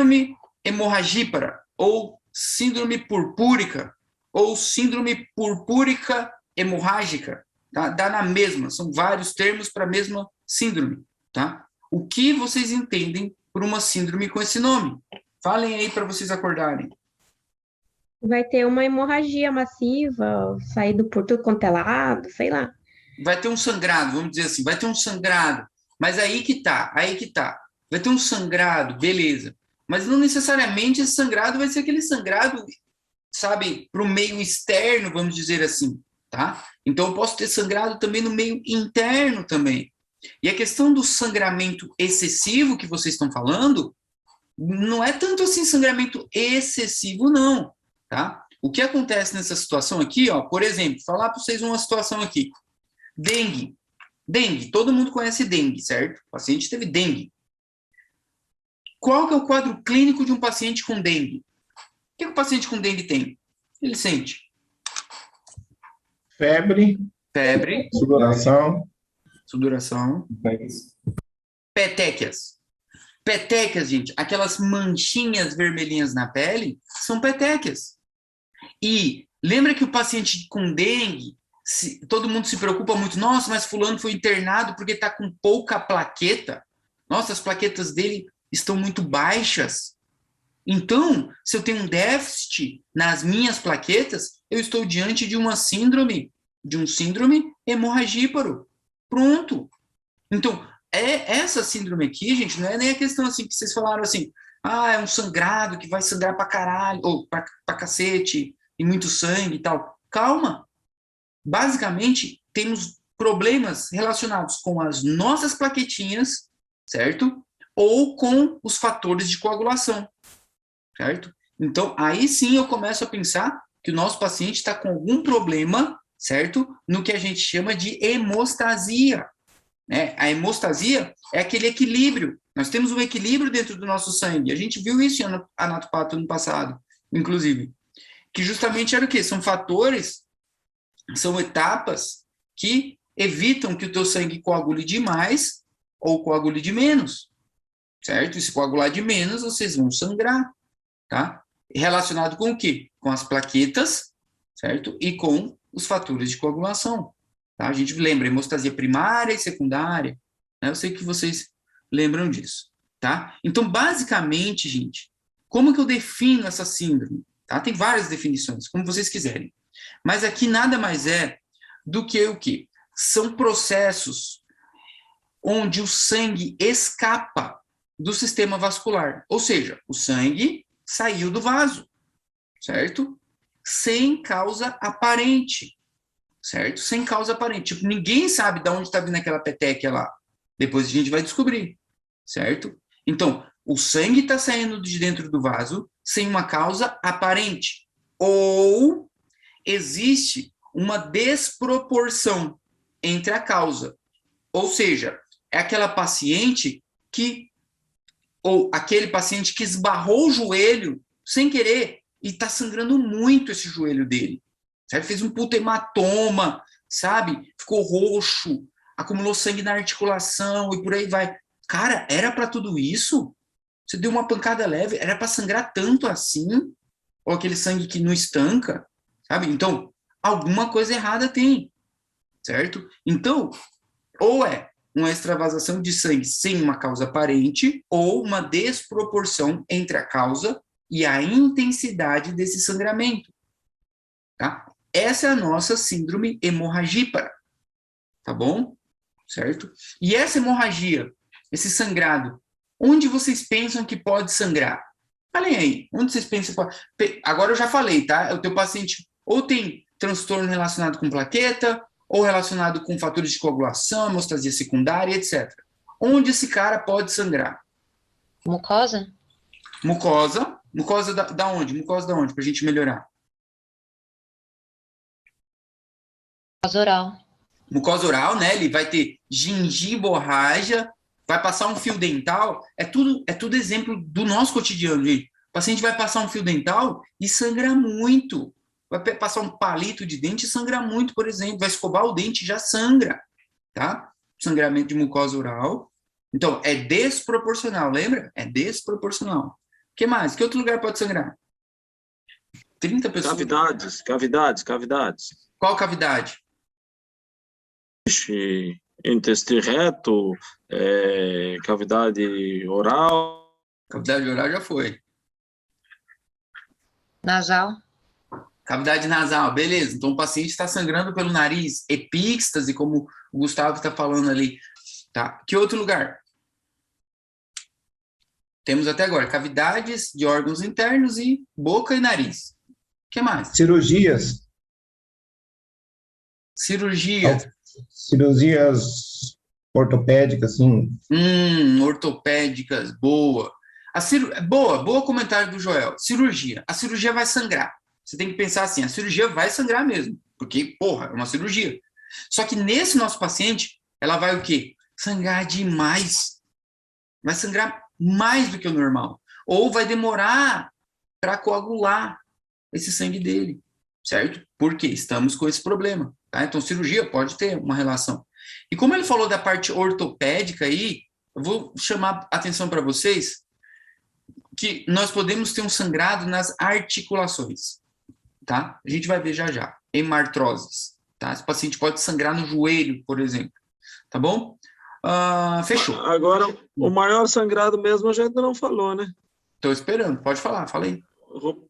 síndrome hemorragípara, ou síndrome purpúrica, ou síndrome purpúrica hemorrágica, tá? Dá na mesma, são vários termos para a mesma síndrome, tá? O que vocês entendem por uma síndrome com esse nome? Falem aí para vocês acordarem. Vai ter uma hemorragia massiva, saído por tudo quanto é lado, sei lá. Vai ter um sangrado, vamos dizer assim, vai ter um sangrado, mas aí que tá. Vai ter um sangrado, beleza. Mas não necessariamente esse sangrado vai ser aquele sangrado, sabe, para o meio externo, vamos dizer assim, tá? Então eu posso ter sangrado também no meio interno também. E a questão do sangramento excessivo que vocês estão falando, não é tanto assim sangramento excessivo, não, tá? O que acontece nessa situação aqui, ó, por exemplo, falar para vocês uma situação aqui. Dengue. Dengue, todo mundo conhece dengue, certo? O paciente teve dengue. Qual que é o quadro clínico de um paciente com dengue? O que o paciente com dengue tem? Ele sente Febre, febre, sudoração, sudoração, petequias. Petequias, gente, aquelas manchinhas vermelhinhas na pele, são petequias. E lembra que o paciente com dengue, todo mundo se preocupa muito, nossa, mas fulano foi internado porque está com pouca plaqueta. Nossa, as plaquetas dele estão muito baixas. Então, se eu tenho um déficit nas minhas plaquetas, eu estou diante de uma síndrome, de um síndrome hemorragíparo. Pronto. Então, essa síndrome aqui, gente, não é nem a questão assim que vocês falaram assim, é um sangrado que vai sangrar pra caralho, ou pra cacete, e muito sangue e tal. Calma. Basicamente, temos problemas relacionados com as nossas plaquetinhas, certo? Ou com os fatores de coagulação, certo? Então, aí sim eu começo a pensar que o nosso paciente está com algum problema, certo? No que a gente chama de hemostasia, né? A hemostasia é aquele equilíbrio. Nós temos um equilíbrio dentro do nosso sangue. A gente viu isso em anatopato ano passado, inclusive. Que justamente era o quê? São fatores, são etapas que evitam que o teu sangue coagule demais ou coagule de menos, certo? E se coagular de menos, vocês vão sangrar, tá? Relacionado com o quê? Com as plaquetas, certo? E com os fatores de coagulação, tá? A gente lembra hemostasia primária e secundária, né? Eu sei que vocês lembram disso, tá? Então, basicamente, gente, como que eu defino essa síndrome? Tá? Tem várias definições, como vocês quiserem. Mas aqui nada mais é do que o quê? São processos onde o sangue escapa do sistema vascular. Ou seja, o sangue saiu do vaso, certo? Sem causa aparente, certo? Sem causa aparente. Tipo, ninguém sabe de onde está vindo aquela petequia lá. Depois a gente vai descobrir, certo? Então, o sangue está saindo de dentro do vaso sem uma causa aparente. Ou existe uma desproporção entre a causa. Ou seja, é aquela paciente que, ou aquele paciente que esbarrou o joelho sem querer e está sangrando muito esse joelho dele. Sabe? Fez um puta hematoma, sabe? Ficou roxo, acumulou sangue na articulação e por aí vai. Cara, era para tudo isso? Você deu uma pancada leve, era para sangrar tanto assim? Ou aquele sangue que não estanca, sabe? Então, alguma coisa errada tem, certo? Então, ou é uma extravasação de sangue sem uma causa aparente, ou uma desproporção entre a causa e a intensidade desse sangramento, tá? Essa é a nossa síndrome hemorragípara, tá bom? Certo? E essa hemorragia, esse sangrado, onde vocês pensam que pode sangrar? Falem aí, onde vocês pensam que pode... Agora eu já falei, tá? O teu paciente ou tem transtorno relacionado com plaqueta, ou relacionado com fatores de coagulação, hemostasia secundária, etc. Onde esse cara pode sangrar? Mucosa? Mucosa. Mucosa da onde? Mucosa da onde? Pra gente melhorar. Mucosa oral. Mucosa oral, né? Ele vai ter gengiborragia, vai passar um fio dental. É tudo exemplo do nosso cotidiano, gente. O paciente vai passar um fio dental e sangra muito. Vai passar um palito de dente e sangra muito, por exemplo. Vai escovar o dente e já sangra, tá? Sangramento de mucosa oral. Então, é desproporcional, lembra? É desproporcional, que mais? Que outro lugar pode sangrar? 30 pessoas. Cavidades. Qual cavidade? Intestino reto, cavidade oral. Cavidade oral já foi. Nasal. Cavidade nasal, beleza. Então o paciente está sangrando pelo nariz, epíxtase, como o Gustavo está falando ali. Tá? Que outro lugar? Temos até agora cavidades de órgãos internos e boca e nariz. O que mais? Cirurgias. Cirurgia. Cirurgias ortopédicas, assim. Ortopédicas, boa. Boa comentário do Joel. Cirurgia. A cirurgia vai sangrar. Você tem que pensar assim, a cirurgia vai sangrar mesmo, porque, porra, é uma cirurgia. Só que nesse nosso paciente, ela vai o quê? Sangrar demais. Vai sangrar mais do que o normal. Ou vai demorar para coagular esse sangue dele, certo? Porque estamos com esse problema, tá? Então, cirurgia pode ter uma relação. E como ele falou da parte ortopédica aí, eu vou chamar a atenção para vocês que nós podemos ter um sangrado nas articulações, tá? A gente vai ver já já. Hemartroses, tá? Esse paciente pode sangrar no joelho, por exemplo, tá bom? Fechou. Agora, o maior sangrado mesmo a gente não falou, né? Estou esperando, pode falar, fala aí.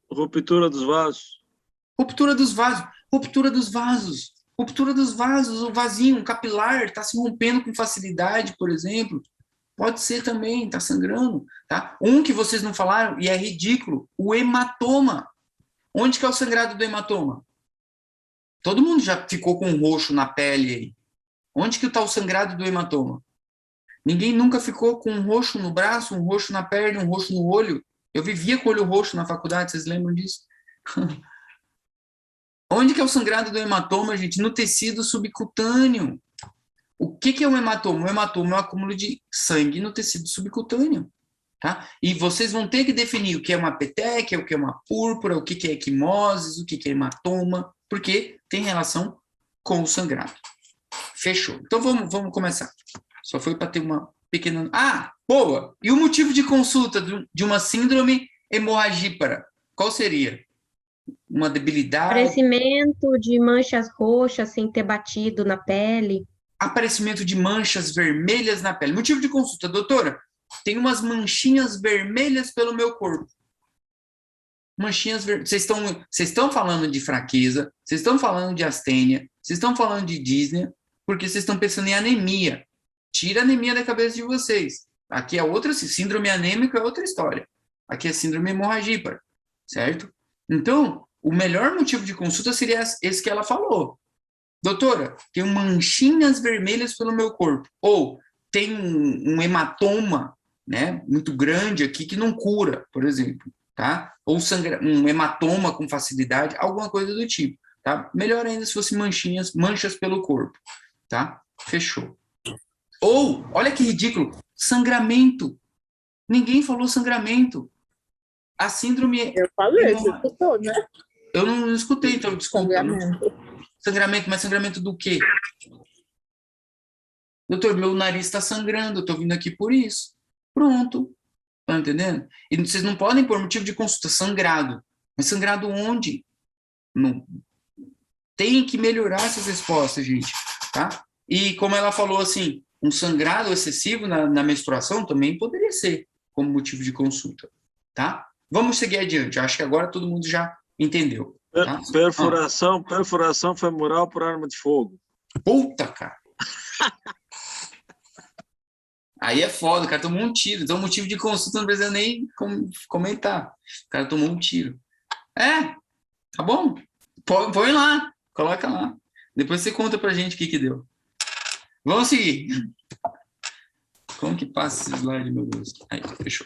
Ruptura dos vasos. Ruptura dos vasos, o vasinho, um capilar, está se rompendo com facilidade, por exemplo. Pode ser também, está sangrando, tá? Um que vocês não falaram, e é ridículo, o hematoma. Onde que é o sangrado do hematoma? Todo mundo já ficou com um roxo na pele aí. Onde que está o sangrado do hematoma? Ninguém nunca ficou com um roxo no braço, um roxo na perna, um roxo no olho. Eu vivia com o olho roxo na faculdade, vocês lembram disso? Onde que é o sangrado do hematoma, gente? No tecido subcutâneo. O que é um hematoma? O hematoma é um acúmulo de sangue no tecido subcutâneo. Tá? E vocês vão ter que definir o que é uma petequia, o que é uma púrpura, o que é equimoses, o que é hematoma, porque tem relação com o sangrado. Fechou. Então vamos começar. Só foi para ter uma pequena... boa! E o motivo de consulta de uma síndrome hemorragípara? Qual seria? Uma debilidade? Aparecimento de manchas roxas sem ter batido na pele. Aparecimento de manchas vermelhas na pele. Motivo de consulta, doutora? Tem umas manchinhas vermelhas pelo meu corpo. Manchinhas vermelhas. Vocês estão falando de fraqueza, vocês estão falando de astênia, vocês estão falando de dísnea, porque vocês estão pensando em anemia. Tira a anemia da cabeça de vocês. Aqui é outra, síndrome anêmica é outra história. Aqui é síndrome hemorragípara, certo? Então, o melhor motivo de consulta seria esse que ela falou. Doutora, tenho manchinhas vermelhas pelo meu corpo. Ou tem um hematoma, né, muito grande aqui que não cura, por exemplo. Tá? Ou um hematoma com facilidade, alguma coisa do tipo. Tá? Melhor ainda se fosse manchas pelo corpo. Tá? Fechou. Ou, olha que ridículo, sangramento. Ninguém falou sangramento. A síndrome... Eu falei, você escutou, né? Eu não escutei, então desculpa. Sangramento. Mas sangramento do quê? Doutor, meu nariz está sangrando, eu estou vindo aqui por isso. Pronto. Tá entendendo? E vocês não podem pôr motivo de consulta, sangrado. Mas sangrado onde? Não. Tem que melhorar essas respostas, gente. Tá? E como ela falou assim, um sangrado excessivo na menstruação também poderia ser como motivo de consulta. Tá? Vamos seguir adiante. Acho que agora todo mundo já entendeu. Tá? Perfuração femoral por arma de fogo. Puta, cara. Aí é foda, o cara tomou um tiro. Então, motivo de consulta não precisa nem comentar. O cara tomou um tiro. Tá bom? Põe lá, coloca lá. Depois você conta pra gente o que deu. Vamos seguir. Como que passa esse slide, meu Deus? Aí, fechou.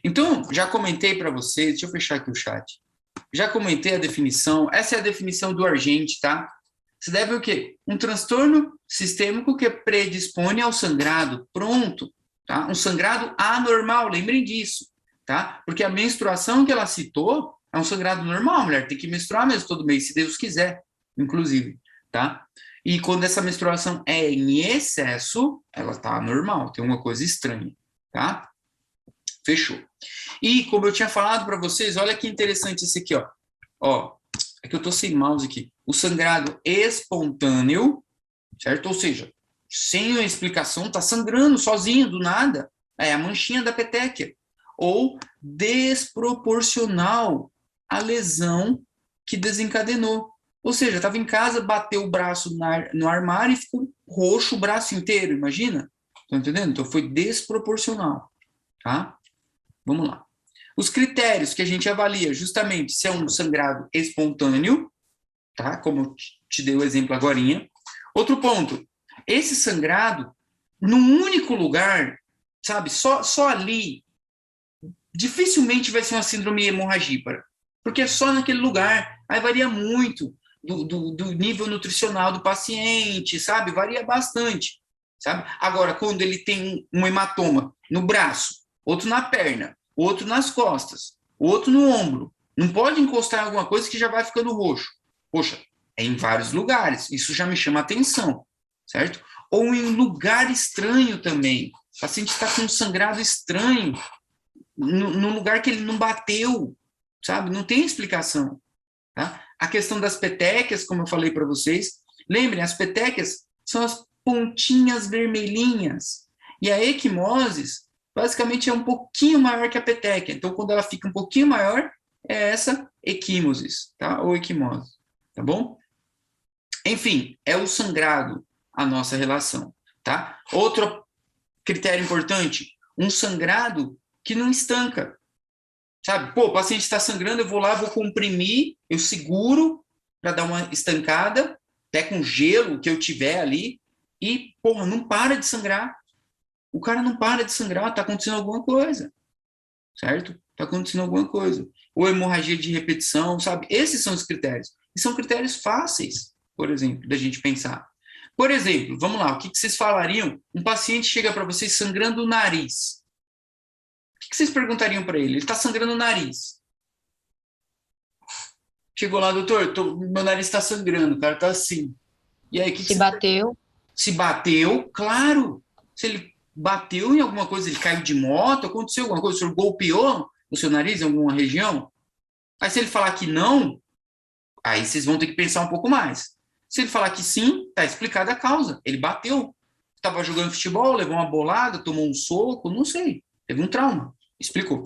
Então, já comentei para vocês, deixa eu fechar aqui o chat. Já comentei a definição, essa é a definição do Argente, tá? Se deve o quê? Um transtorno sistêmico que predispõe ao sangrado, pronto, tá? Um sangrado anormal, lembrem disso, tá? Porque a menstruação que ela citou é um sangrado normal, a mulher tem que menstruar mesmo todo mês, se Deus quiser, inclusive, tá? E quando essa menstruação é em excesso, ela tá anormal, tem uma coisa estranha, tá? Fechou. E, como eu tinha falado para vocês, olha que interessante esse aqui, ó. Ó, é que eu tô sem mouse aqui. O sangrado espontâneo, certo? Ou seja, sem a explicação, tá sangrando sozinho, do nada. É a manchinha da petequia. Ou desproporcional à lesão que desencadenou. Ou seja, estava em casa, bateu o braço no armário e ficou roxo o braço inteiro, imagina? Estão entendendo? Então foi desproporcional, tá? Vamos lá. Os critérios que a gente avalia justamente se é um sangrado espontâneo, tá? Como eu te dei o exemplo agorinha. Outro ponto, esse sangrado, num único lugar, sabe, só ali, dificilmente vai ser uma síndrome hemorragípara, porque é só naquele lugar, aí varia muito do nível nutricional do paciente, sabe, varia bastante, sabe. Agora, quando ele tem um hematoma no braço, outro na perna, outro nas costas, outro no ombro, não pode encostar em alguma coisa que já vai ficando roxo. Poxa, é em vários lugares, isso já me chama atenção, certo? Ou em lugar estranho também, o paciente está com um sangrado estranho, no lugar que ele não bateu, sabe? Não tem explicação, tá? A questão das petequias, como eu falei para vocês, lembrem, as petequias são as pontinhas vermelhinhas, e a equimoses, basicamente, é um pouquinho maior que a petequia, então, quando ela fica um pouquinho maior, é essa equimoses, tá? Ou equimose, tá bom? Enfim, é o sangrado a nossa relação, tá? Outro critério importante, um sangrado que não estanca, sabe? Pô, o paciente está sangrando, eu vou lá, vou comprimir, eu seguro para dar uma estancada, até com gelo que eu tiver ali, e, porra, não para de sangrar. O cara não para de sangrar, tá acontecendo alguma coisa, certo? Tá acontecendo alguma coisa. Ou hemorragia de repetição, sabe? Esses são os critérios. E são critérios fáceis, por exemplo, da gente pensar. Por exemplo, vamos lá, o que vocês falariam? Um paciente chega para vocês sangrando o nariz. O que vocês perguntariam para ele? Ele está sangrando o nariz. Chegou lá, doutor, meu nariz está sangrando, o cara está assim. E aí, Se bateu. Se bateu, claro. Se ele bateu em alguma coisa, ele caiu de moto, aconteceu alguma coisa, o senhor golpeou o seu nariz em alguma região? Aí se ele falar que não, aí vocês vão ter que pensar um pouco mais. Se ele falar que sim, está explicada a causa. Ele bateu, estava jogando futebol, levou uma bolada, tomou um soco, não sei. Teve um trauma. Explicou.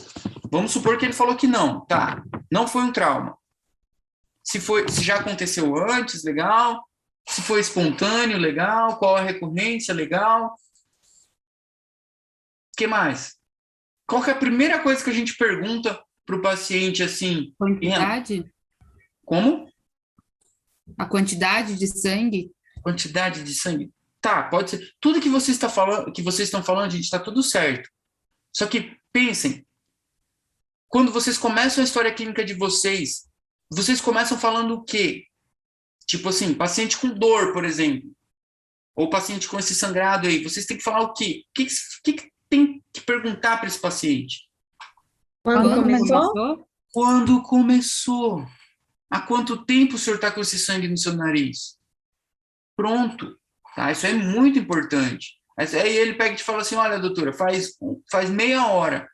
Vamos supor que ele falou que não. Tá, não foi um trauma. Se já aconteceu antes, legal. Se foi espontâneo, legal. Qual a recorrência, legal. O que mais? Qual que é a primeira coisa que a gente pergunta para o paciente assim? Quantidade? Como? A quantidade de sangue? Quantidade de sangue. Tá, pode ser. Tudo que vocês estão falando, gente, está tudo certo. Só que pensem, quando vocês começam a história clínica de vocês começam falando o quê? Tipo assim, paciente com dor, por exemplo, ou paciente com esse sangrado aí, vocês têm que falar o quê? O que tem que perguntar para esse paciente? Quando começou? Quando começou? Há quanto tempo o senhor está com esse sangue no seu nariz? Pronto. Tá? Isso é muito importante. Aí ele pega e te fala assim, olha, doutora, faz meia hora.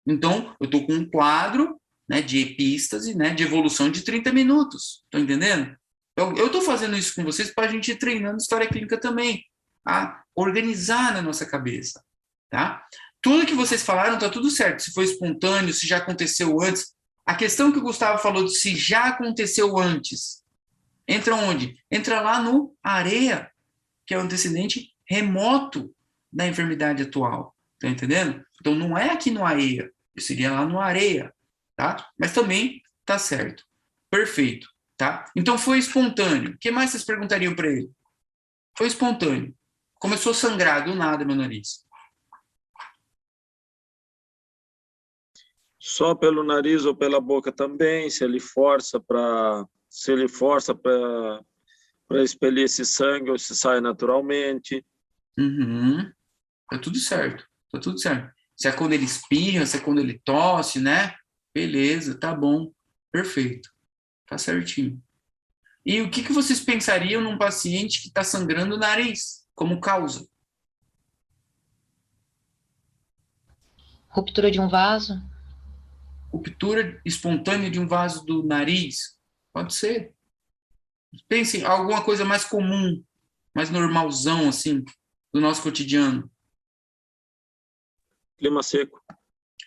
Então, eu estou com um quadro, né, de epístase, né, de evolução de 30 minutos. Estão entendendo? Eu estou fazendo isso com vocês para a gente ir treinando história clínica também, a organizar na nossa cabeça. Tá? Tudo que vocês falaram está tudo certo. Se foi espontâneo, se já aconteceu antes. A questão que o Gustavo falou de se já aconteceu antes, entra onde? Entra lá no AREA, que é o antecedente remoto da enfermidade atual. Tá entendendo? Então, não é aqui no AEA, seria lá no AREA, tá? Mas também tá certo. Perfeito, tá? Então, foi espontâneo. O que mais vocês perguntariam para ele? Foi espontâneo. Começou a sangrar do nada meu nariz. Só pelo nariz ou pela boca também, se ele força para expelir esse sangue ou se sai naturalmente. Uhum. Tá tudo certo. Tá tudo certo. Se é quando ele espirra, se é quando ele tosse, né? Beleza, tá bom. Perfeito. Tá certinho. E o que vocês pensariam num paciente que está sangrando o nariz como causa? Ruptura de um vaso? Ruptura espontânea de um vaso do nariz? Pode ser. Pense em alguma coisa mais comum, mais normalzão, assim, do nosso cotidiano. Clima seco.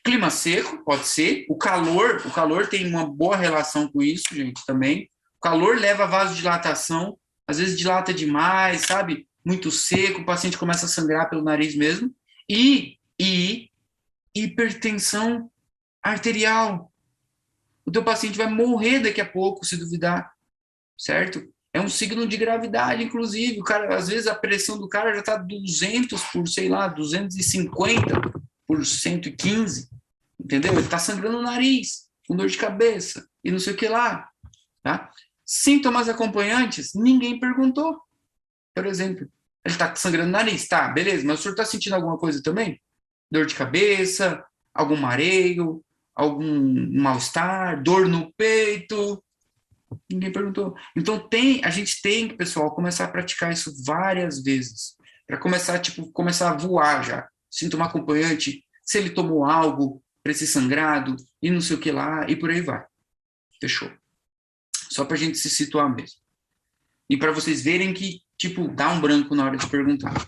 Clima seco, pode ser. O calor tem uma boa relação com isso, gente, também. O calor leva a vasodilatação, às vezes dilata demais, sabe? Muito seco, o paciente começa a sangrar pelo nariz mesmo. E hipertensão arterial. O teu paciente vai morrer daqui a pouco, se duvidar, certo? É um signo de gravidade, inclusive. O cara, às vezes a pressão do cara já está 200 por, sei lá, 250 por 115, entendeu? Ele está sangrando o nariz, com dor de cabeça e não sei o que lá, tá? Sintomas acompanhantes, ninguém perguntou. Por exemplo, ele está sangrando o nariz, tá, beleza, mas o senhor está sentindo alguma coisa também? Dor de cabeça, algum mareio, algum mal-estar, dor no peito? Ninguém perguntou. Então a gente tem que, pessoal, começar a praticar isso várias vezes, para começar a voar já. Sintoma acompanhante, se ele tomou algo para esse sangrado, e não sei o que lá, e por aí vai. Fechou. Só para a gente se situar mesmo. E para vocês verem que, dá um branco na hora de perguntar.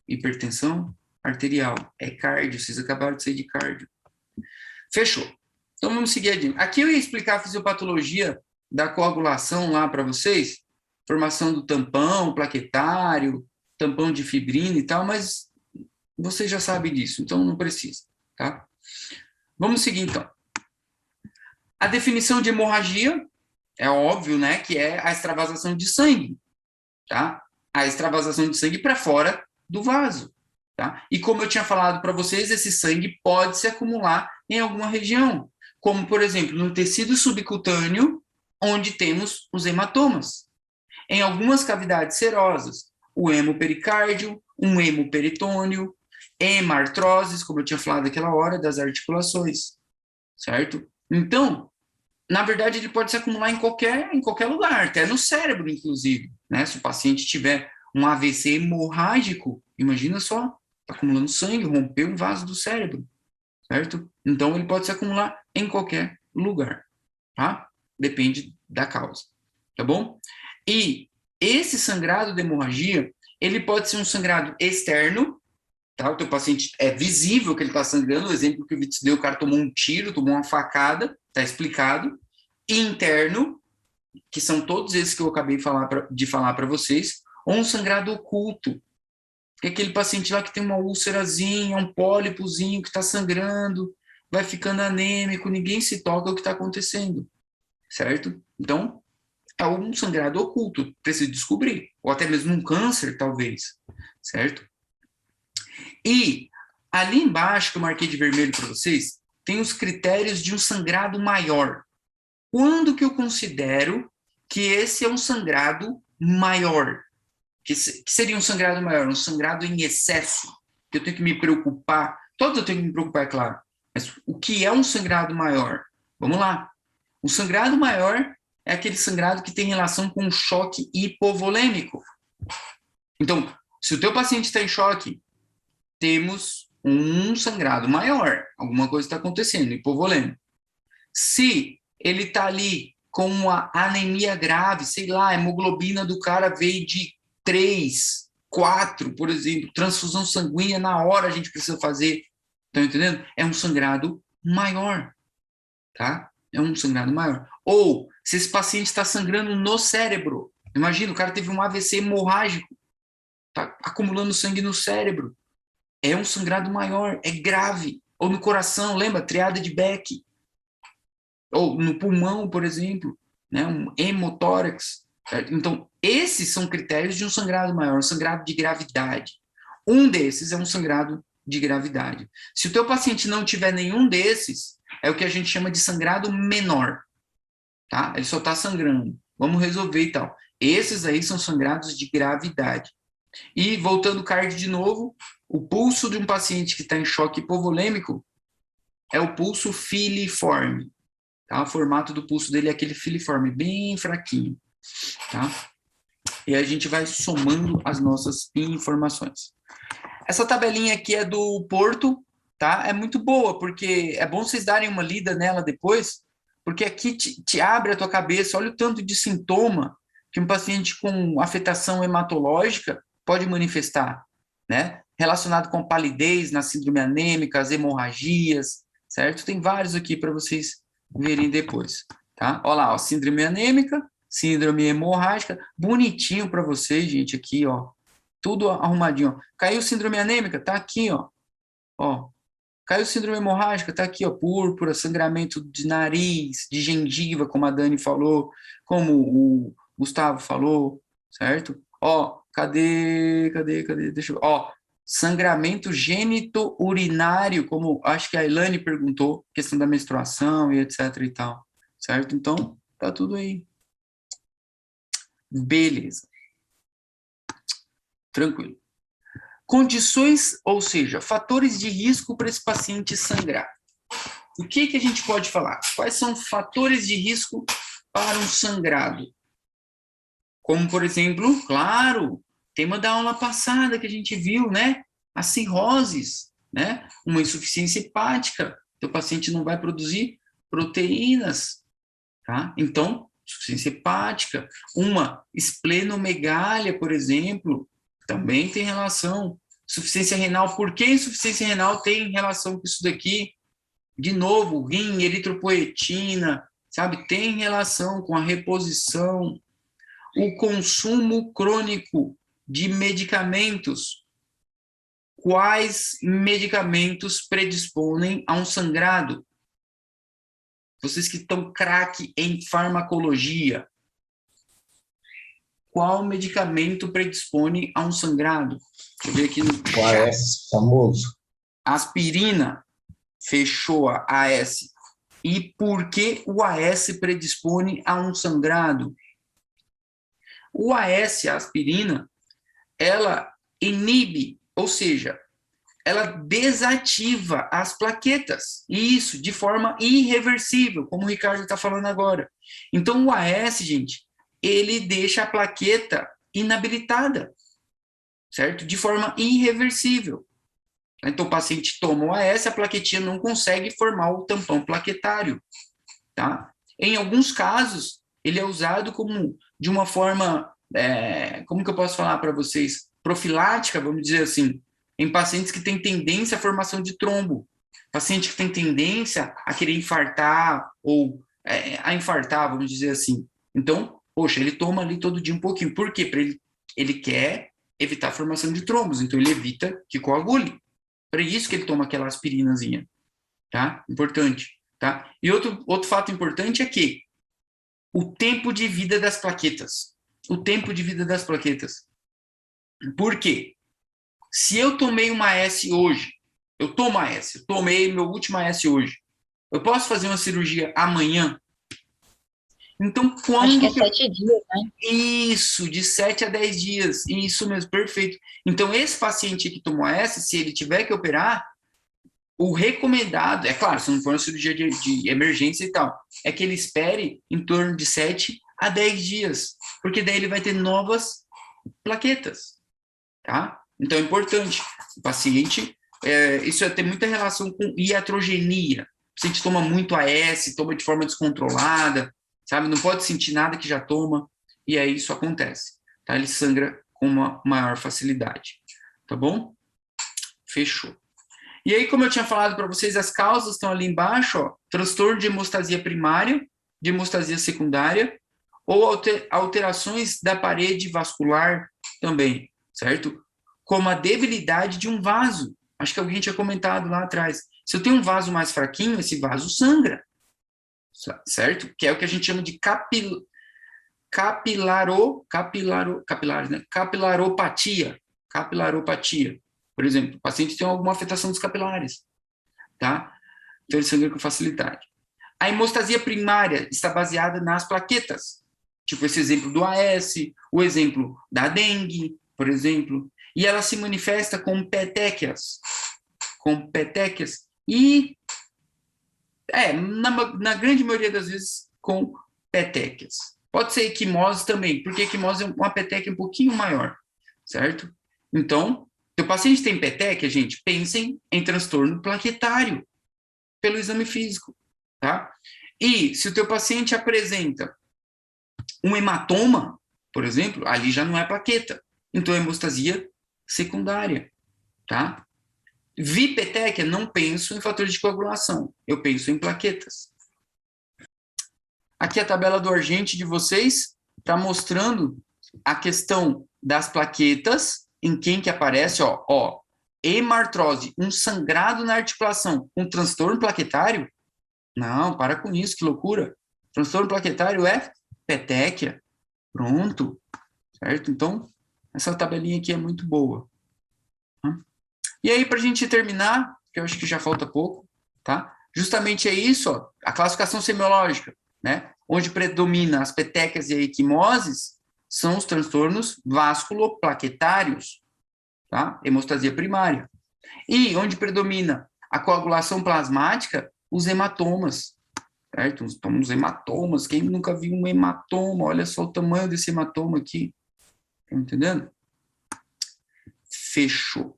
Hipertensão arterial, é cardio, vocês acabaram de sair de cardio. Fechou. Então vamos seguir adiante. Aqui eu ia explicar a fisiopatologia da coagulação lá para vocês, formação do tampão plaquetário, tampão de fibrina e tal, mas vocês já sabem disso, então não precisa, tá? Vamos seguir, então. A definição de hemorragia é óbvio, né, que é a extravasação de sangue, tá? A extravasação de sangue para fora do vaso, tá? E como eu tinha falado para vocês, esse sangue pode se acumular em alguma região, como, por exemplo, no tecido subcutâneo, onde temos os hematomas. Em algumas cavidades serosas, o hemopericárdio, um hemoperitônio, hemartroses, como eu tinha falado aquela hora, das articulações, certo? Então, na verdade, ele pode se acumular em qualquer lugar, até no cérebro, inclusive, né? Se o paciente tiver um AVC hemorrágico, imagina só, está acumulando sangue, rompeu um vaso do cérebro, certo? Então, ele pode se acumular em qualquer lugar, tá? Depende da causa, tá bom? E esse sangrado de hemorragia, ele pode ser um sangrado externo, tá? O teu paciente é visível que ele está sangrando, o exemplo que o Vitor deu, o cara tomou um tiro, tomou uma facada, está explicado. E interno, que são todos esses que eu acabei de falar para vocês, ou um sangrado oculto, que é aquele paciente lá que tem uma úlcerazinha, um pólipozinho que está sangrando, vai ficando anêmico, ninguém se toca o que está acontecendo, certo? Então, é um sangrado oculto, precisa descobrir, ou até mesmo um câncer, talvez, certo? E ali embaixo, que eu marquei de vermelho para vocês, tem os critérios de um sangrado maior. Quando que eu considero que esse é um sangrado maior? Que seria um sangrado maior? Um sangrado em excesso, que eu tenho que me preocupar. Todos eu tenho que me preocupar, é claro. Mas o que é um sangrado maior? Vamos lá. O sangrado maior é aquele sangrado que tem relação com um choque hipovolêmico. Então, se o teu paciente está em choque, temos um sangrado maior. Alguma coisa está acontecendo, hipovolêmico. Se ele está ali com uma anemia grave, sei lá, a hemoglobina do cara veio de 3, 4, por exemplo, transfusão sanguínea na hora a gente precisa fazer, estão entendendo? É um sangrado maior, tá? É um sangrado maior. Ou, se esse paciente está sangrando no cérebro, imagina, o cara teve um AVC hemorrágico, está acumulando sangue no cérebro, é um sangrado maior, é grave. Ou no coração, lembra? Triada de Beck. Ou no pulmão, por exemplo, né? Um hemotórax. Certo? Então, esses são critérios de um sangrado maior, um sangrado de gravidade. Um desses é um sangrado de gravidade. Se o teu paciente não tiver nenhum desses, é o que a gente chama de sangrado menor. Tá? Ele só está sangrando. Vamos resolver e tal. Esses aí são sangrados de gravidade. E, voltando ao cardio de novo, o pulso de um paciente que está em choque hipovolêmico é o pulso filiforme. Tá? O formato do pulso dele é aquele filiforme, bem fraquinho. Tá? E a gente vai somando as nossas informações. Essa tabelinha aqui é do Porto, tá? É muito boa, porque é bom vocês darem uma lida nela depois, porque aqui te abre a tua cabeça, olha o tanto de sintoma que um paciente com afetação hematológica pode manifestar, né? Relacionado com palidez na síndrome anêmica, as hemorragias, certo? Tem vários aqui para vocês verem depois, tá? Olha lá, ó, síndrome anêmica, síndrome hemorrágica, bonitinho para vocês, gente, aqui, ó, tudo arrumadinho, ó. Caiu síndrome anêmica, tá aqui, ó. Caiu síndrome hemorrágica, tá aqui, ó, púrpura, sangramento de nariz, de gengiva, como a Dani falou, como o Gustavo falou, certo? Ó, cadê? Deixa eu... Ó, sangramento gênito-urinário, como acho que a Ilane perguntou, questão da menstruação e etc e tal, certo? Então, tá tudo aí. Beleza. Tranquilo. Condições, ou seja, fatores de risco para esse paciente sangrar. O que a gente pode falar? Quais são fatores de risco para um sangrado? Como, por exemplo, claro, tema da aula passada que a gente viu, né? As cirroses, né? Uma insuficiência hepática. O paciente não vai produzir proteínas, tá? Então, insuficiência hepática. Uma esplenomegália, por exemplo, também tem relação. Insuficiência renal, por que insuficiência renal tem relação com isso daqui? De novo, rim, eritropoetina, sabe? Tem relação com a reposição. O consumo crônico de medicamentos. Quais medicamentos predispõem a um sangrado? Vocês que estão craque em farmacologia, qual medicamento predispõe a um sangrado? Deixa eu ver aqui no O AS, famoso. Aspirina, fechou a AS. E por que o AS predispõe a um sangrado? O AS, a aspirina, ela inibe, ou seja, ela desativa as plaquetas. E isso de forma irreversível, como o Ricardo está falando agora. Então, o AS, gente, ele deixa a plaqueta inabilitada, certo? De forma irreversível. Então, o paciente toma o AS, a plaquetinha não consegue formar o tampão plaquetário, tá? Em alguns casos, ele é usado como, de uma forma, como que eu posso falar para vocês? Profilática, vamos dizer assim, em pacientes que têm tendência à formação de trombo. Paciente que tem tendência a querer infartar, ou a infartar, vamos dizer assim. Então, poxa, ele toma ali todo dia um pouquinho. Por quê? Ele quer evitar a formação de trombos, então ele evita que coagule. Para isso que ele toma aquela aspirinazinha, tá? Importante, tá? E outro fato importante é que o tempo de vida das plaquetas. O tempo de vida das plaquetas. Por quê? Se eu tomei uma AS hoje, eu tomei meu último AS hoje, eu posso fazer uma cirurgia amanhã? Então, quando... Acho que é 7 dias, né? Isso, de 7 a 10 dias. Isso mesmo, perfeito. Então, esse paciente que tomou essa, se ele tiver que operar, o recomendado, é claro, se não for uma cirurgia de emergência e tal, é que ele espere em torno de 7 a 10 dias, porque daí ele vai ter novas plaquetas, tá? Então, é importante. O paciente, isso tem muita relação com iatrogenia. O paciente toma muito AS, toma de forma descontrolada, sabe? Não pode sentir nada que já toma, e aí isso acontece, tá? Ele sangra com uma maior facilidade, tá bom? Fechou. E aí, como eu tinha falado para vocês, as causas estão ali embaixo, ó, transtorno de hemostasia primária, de hemostasia secundária, ou alterações da parede vascular também, certo? Como a debilidade de um vaso. Acho que alguém tinha comentado lá atrás. Se eu tenho um vaso mais fraquinho, esse vaso sangra, certo? Que é o que a gente chama de capilaropatia. Por exemplo, o paciente tem alguma afetação dos capilares, tá? Então ele sangra com facilidade. A hemostasia primária está baseada nas plaquetas, tipo esse exemplo do AS, o exemplo da dengue, por exemplo, e ela se manifesta com petequias, e na grande maioria das vezes com petequias. Pode ser equimose também, porque equimose é uma petequia um pouquinho maior, certo? Então, Teu paciente tem petequia, gente, pensem em transtorno plaquetário pelo exame físico, tá? E se o teu paciente apresenta um hematoma, por exemplo, ali já não é plaqueta. Então, é hemostasia secundária, tá? Vi petequia, não penso em fatores de coagulação. Eu penso em plaquetas. Aqui a tabela do Argente de vocês está mostrando a questão das plaquetas, em quem que aparece, ó, hemartrose, um sangrado na articulação, um transtorno plaquetário? Não, para com isso, que loucura. Transtorno plaquetário é petequia. Pronto. Certo? Então, essa tabelinha aqui é muito boa. E aí, para a gente terminar, que eu acho que já falta pouco, tá? Justamente é isso, ó, a classificação semiológica, né? Onde predomina as petequias e a equimoses, são os transtornos vasculoplaquetários, tá? Hemostasia primária. E onde predomina a coagulação plasmática, os hematomas, certo? Os hematomas, quem nunca viu um hematoma? Olha só o tamanho desse hematoma aqui. Tá entendendo? Fechou.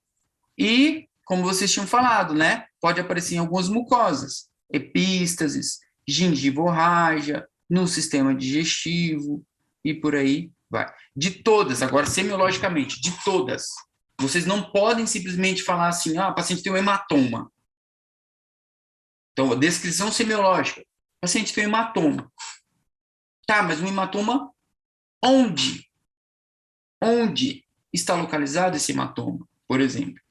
E, como vocês tinham falado, né? Pode aparecer em algumas mucosas, epístases, gengivorrágia, no sistema digestivo e por aí vai. De todas, agora semiologicamente, de todas. Vocês não podem simplesmente falar assim, o paciente tem um hematoma. Então, a descrição semiológica. O paciente tem um hematoma. Tá, mas um hematoma onde? Onde está localizado esse hematoma, por exemplo?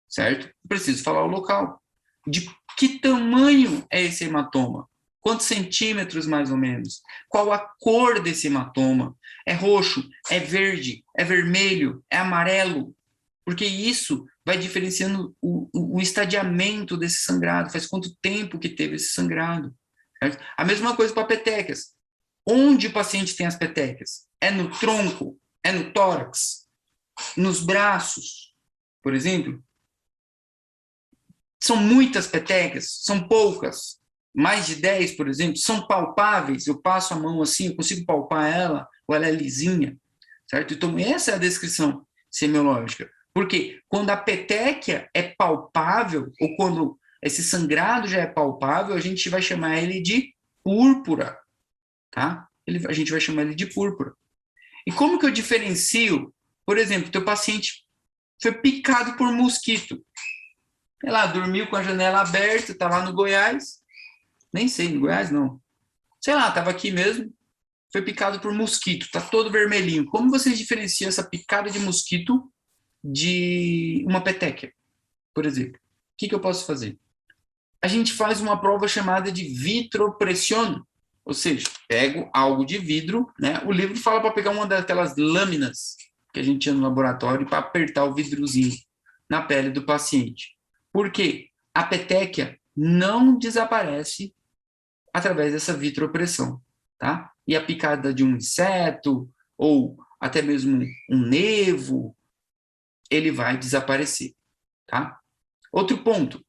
Certo? Preciso falar o local. De que tamanho é esse hematoma? Quantos centímetros, mais ou menos? Qual a cor desse hematoma? É roxo? É verde? É vermelho? É amarelo? Porque isso vai diferenciando o estadiamento desse sangrado. Faz quanto tempo que teve esse sangrado? Certo? A mesma coisa para petequias. Onde o paciente tem as petequias? É no tronco? É no tórax? Nos braços? Por exemplo? São muitas petequias? São poucas? Mais de 10, por exemplo? São palpáveis? Eu passo a mão assim, eu consigo palpar ela? Ou ela é lisinha? Certo? Então, essa é a descrição semiológica. Porque quando a petequia é palpável, ou quando esse sangrado já é palpável, a gente vai chamar ele de púrpura, tá? A gente vai chamar ele de púrpura. E como que eu diferencio? Por exemplo, teu paciente foi picado por mosquito. Sei lá, dormiu com a janela aberta, tá lá no Goiás. Nem sei, no Goiás não. Sei lá, tava aqui mesmo. Foi picado por mosquito, tá todo vermelhinho. Como vocês diferenciam essa picada de mosquito de uma petequia, por exemplo? O que eu posso fazer? A gente faz uma prova chamada de vitropressão, ou seja, pego algo de vidro, né? O livro fala para pegar uma daquelas lâminas que a gente tinha no laboratório para apertar o vidrozinho na pele do paciente. Por quê? A petequia não desaparece através dessa vitropressão, tá? E a picada de um inseto ou até mesmo um nevo, ele vai desaparecer, tá? Outro ponto.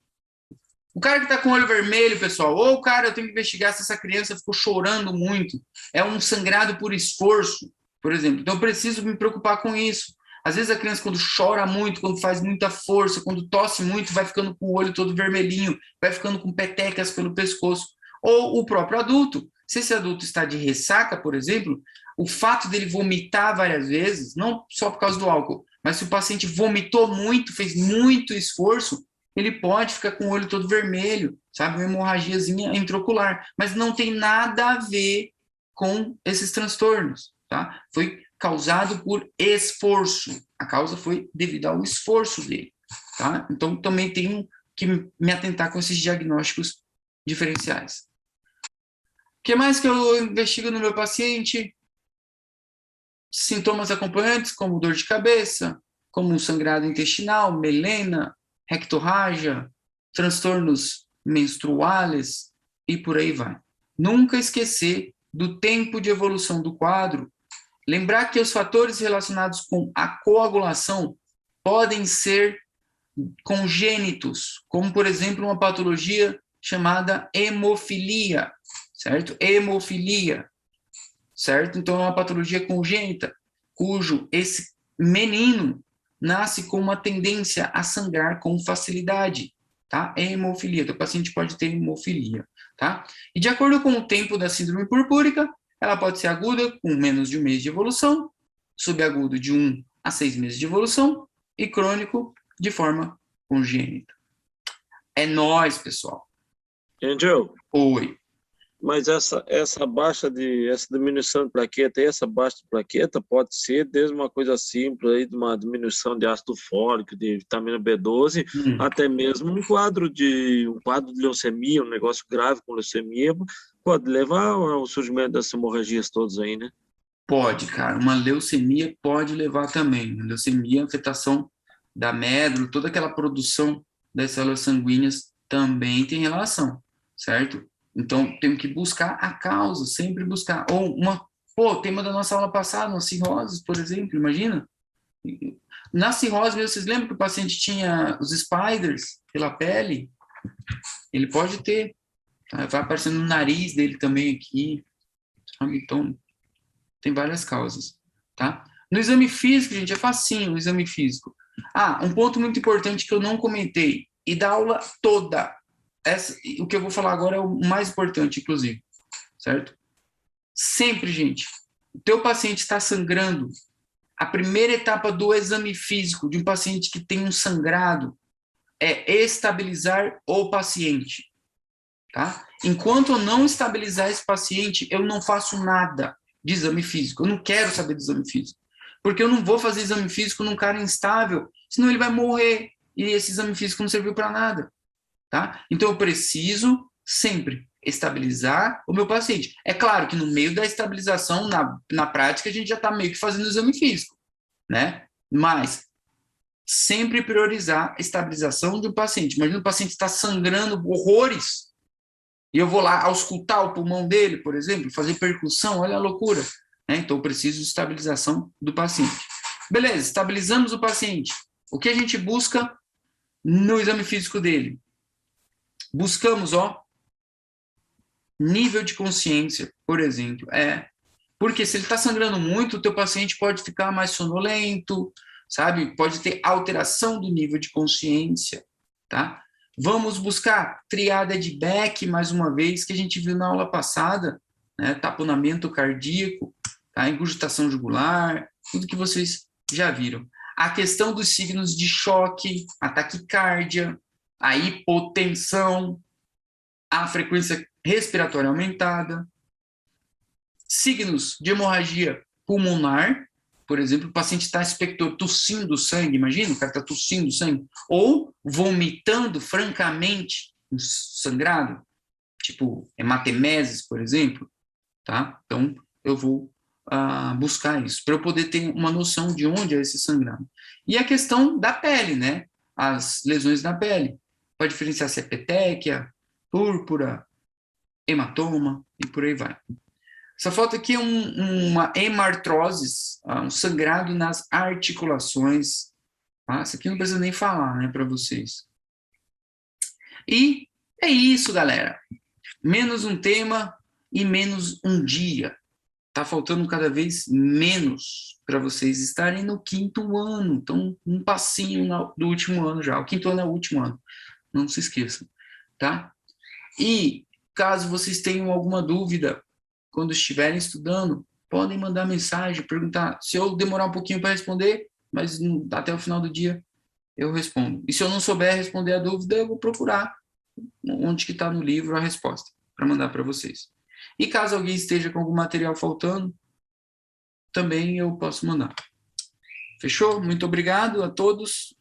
O cara que está com o olho vermelho, pessoal, ou cara, eu tenho que investigar se essa criança ficou chorando muito, é um sangrado por esforço, por exemplo. Então, eu preciso me preocupar com isso. Às vezes a criança, quando chora muito, quando faz muita força, quando tosse muito, vai ficando com o olho todo vermelhinho, vai ficando com petecas pelo pescoço. Ou o próprio adulto. Se esse adulto está de ressaca, por exemplo, o fato dele vomitar várias vezes, não só por causa do álcool, mas se o paciente vomitou muito, fez muito esforço, ele pode ficar com o olho todo vermelho, sabe? Uma hemorragiazinha intraocular. Mas não tem nada a ver com esses transtornos, tá? Foi causado por esforço. A causa foi devido ao esforço dele, tá? Então, também tenho que me atentar com esses diagnósticos diferenciais. O que mais que eu investigo no meu paciente? Sintomas acompanhantes, como dor de cabeça, como um sangrado intestinal, melena, rectorragia, transtornos menstruais e por aí vai. Nunca esquecer do tempo de evolução do quadro. Lembrar que os fatores relacionados com a coagulação podem ser congênitos, como, por exemplo, uma patologia chamada hemofilia, certo? Hemofilia, certo? Então, é uma patologia congênita, cujo esse menino nasce com uma tendência a sangrar com facilidade, tá? É hemofilia, o paciente pode ter hemofilia, tá? E de acordo com o tempo da síndrome purpúrica, ela pode ser aguda com menos de 1 mês de evolução, subagudo de 1 a 6 meses de evolução e crônico de forma congênita. É nóis, pessoal. Angel, Oi. mas essa diminuição de plaqueta e essa baixa de plaqueta pode ser desde uma coisa simples aí, de uma diminuição de ácido fólico, de vitamina B12, até mesmo um quadro de leucemia, um negócio grave com leucemia, pode levar ao surgimento dessas hemorragias todas aí, né? Pode, cara. Uma leucemia pode levar também. Uma leucemia, afetação da medula, toda aquela produção das células sanguíneas também tem relação, certo? Então, temos que buscar a causa, sempre buscar. Ou tema da nossa aula passada, uma cirrose, por exemplo, imagina? Na cirrose, vocês lembram que o paciente tinha os spiders pela pele? Ele pode ter. Tá? Vai aparecendo no nariz dele também aqui. Sabe? Então, tem várias causas, tá? No exame físico, gente, é facinho o exame físico. Um ponto muito importante que eu não comentei, e da aula toda, o que eu vou falar agora é o mais importante, inclusive, certo? Sempre, gente, o teu paciente está sangrando, a primeira etapa do exame físico de um paciente que tem um sangrado é estabilizar o paciente, tá? Enquanto eu não estabilizar esse paciente, eu não faço nada de exame físico, eu não quero saber do exame físico, porque eu não vou fazer exame físico num cara instável, senão ele vai morrer, e esse exame físico não serviu para nada. Tá? Então, eu preciso sempre estabilizar o meu paciente. É claro que no meio da estabilização, na prática, a gente já está meio que fazendo o exame físico, né? Mas sempre priorizar a estabilização de um paciente. Imagina o paciente está sangrando horrores, e eu vou lá auscultar o pulmão dele, por exemplo, fazer percussão, olha a loucura. Né? Então, eu preciso de estabilização do paciente. Beleza, estabilizamos o paciente. O que a gente busca no exame físico dele? Buscamos, nível de consciência, por exemplo. Porque se ele está sangrando muito, o teu paciente pode ficar mais sonolento, sabe? Pode ter alteração do nível de consciência, tá? Vamos buscar triada de Beck, mais uma vez, que a gente viu na aula passada, né? Taponamento cardíaco, tá? Ingurgitação jugular, tudo que vocês já viram. A questão dos signos de choque, a taquicárdia, a hipotensão, a frequência respiratória aumentada, signos de hemorragia pulmonar, por exemplo, o paciente está expector, tossindo sangue, imagina, o cara está tossindo sangue, ou vomitando francamente um sangrado, tipo hematemeses, por exemplo, tá? Então, eu vou buscar isso, para eu poder ter uma noção de onde é esse sangrado. E a questão da pele, né? As lesões na pele. Pode diferenciar se é petequia, púrpura, hematoma e por aí vai. Essa foto aqui é uma hemartrose, um sangrado nas articulações. Isso aqui não precisa nem falar, né, para vocês. E é isso, galera. Menos um tema e menos um dia. Tá faltando cada vez menos para vocês estarem no 5º ano. Então, um passinho do último ano já. O 5º ano é o último ano. Não se esqueçam, tá? E, caso vocês tenham alguma dúvida, quando estiverem estudando, podem mandar mensagem, perguntar. Se eu demorar um pouquinho para responder, mas até o final do dia eu respondo. E se eu não souber responder a dúvida, eu vou procurar onde que está no livro a resposta, para mandar para vocês. E caso alguém esteja com algum material faltando, também eu posso mandar. Fechou? Muito obrigado a todos.